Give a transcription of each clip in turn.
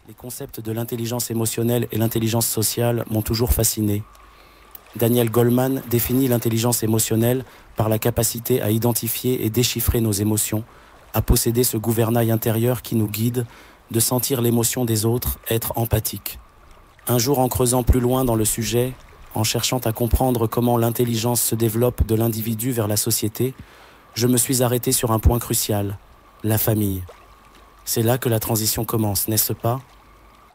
Les concepts de l'intelligence émotionnelle et l'intelligence sociale m'ont toujours fasciné. Daniel Goleman définit l'intelligence émotionnelle par la capacité à identifier et déchiffrer nos émotions, à posséder ce gouvernail intérieur qui nous guide, de sentir l'émotion des autres, être empathique. Un jour, en creusant plus loin dans le sujet, en cherchant à comprendre comment l'intelligence se développe de l'individu vers la société, je me suis arrêté sur un point crucial, la famille. C'est là que la transition commence, n'est-ce pas ?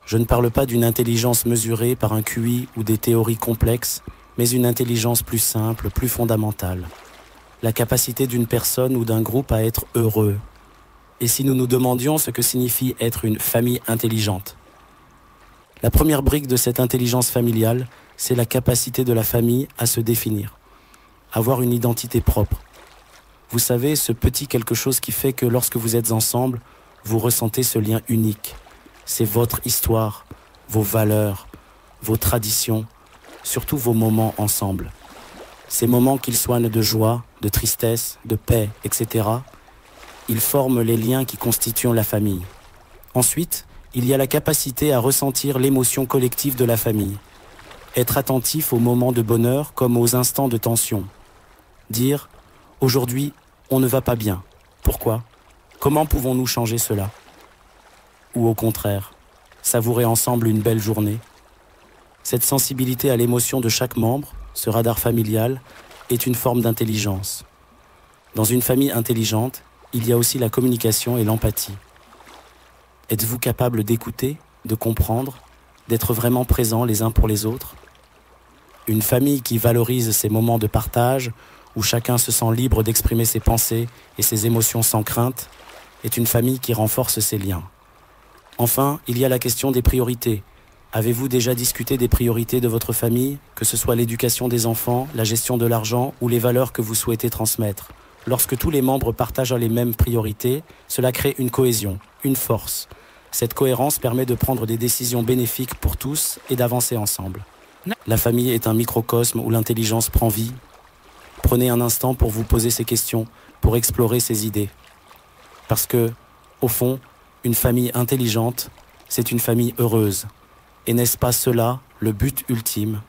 Je ne parle pas d'une intelligence mesurée par un QI ou des théories complexes, mais une intelligence plus simple, plus fondamentale. La capacité d'une personne ou d'un groupe à être heureux. Et si nous nous demandions ce que signifie être une famille intelligente ? La première brique de cette intelligence familiale, c'est la capacité de la famille à se définir, avoir une identité propre. Vous savez, ce petit quelque chose qui fait que lorsque vous êtes ensemble, vous ressentez ce lien unique. C'est votre histoire, vos valeurs, vos traditions, surtout vos moments ensemble. Ces moments, qu'ils soient de joie, de tristesse, de paix, etc., ils forment les liens qui constituent la famille. Ensuite, il y a la capacité à ressentir l'émotion collective de la famille. Être attentif aux moments de bonheur comme aux instants de tension. Dire « Aujourd'hui, on ne va pas bien. Pourquoi ? Comment pouvons-nous changer cela ?» Ou au contraire, savourer ensemble une belle journée. Cette sensibilité à l'émotion de chaque membre, ce radar familial, est une forme d'intelligence. Dans une famille intelligente, il y a aussi la communication et l'empathie. Êtes-vous capable d'écouter, de comprendre, d'être vraiment présents les uns pour les autres ? Une famille qui valorise ces moments de partage, où chacun se sent libre d'exprimer ses pensées et ses émotions sans crainte, est une famille qui renforce ses liens. Enfin, il y a la question des priorités. Avez-vous déjà discuté des priorités de votre famille, que ce soit l'éducation des enfants, la gestion de l'argent ou les valeurs que vous souhaitez transmettre ? Lorsque tous les membres partagent les mêmes priorités, cela crée une cohésion, une force. Cette cohérence permet de prendre des décisions bénéfiques pour tous et d'avancer ensemble. La famille est un microcosme où l'intelligence prend vie. Prenez un instant pour vous poser ces questions, pour explorer ces idées. Parce que, au fond, une famille intelligente, c'est une famille heureuse. Et n'est-ce pas cela le but ultime ?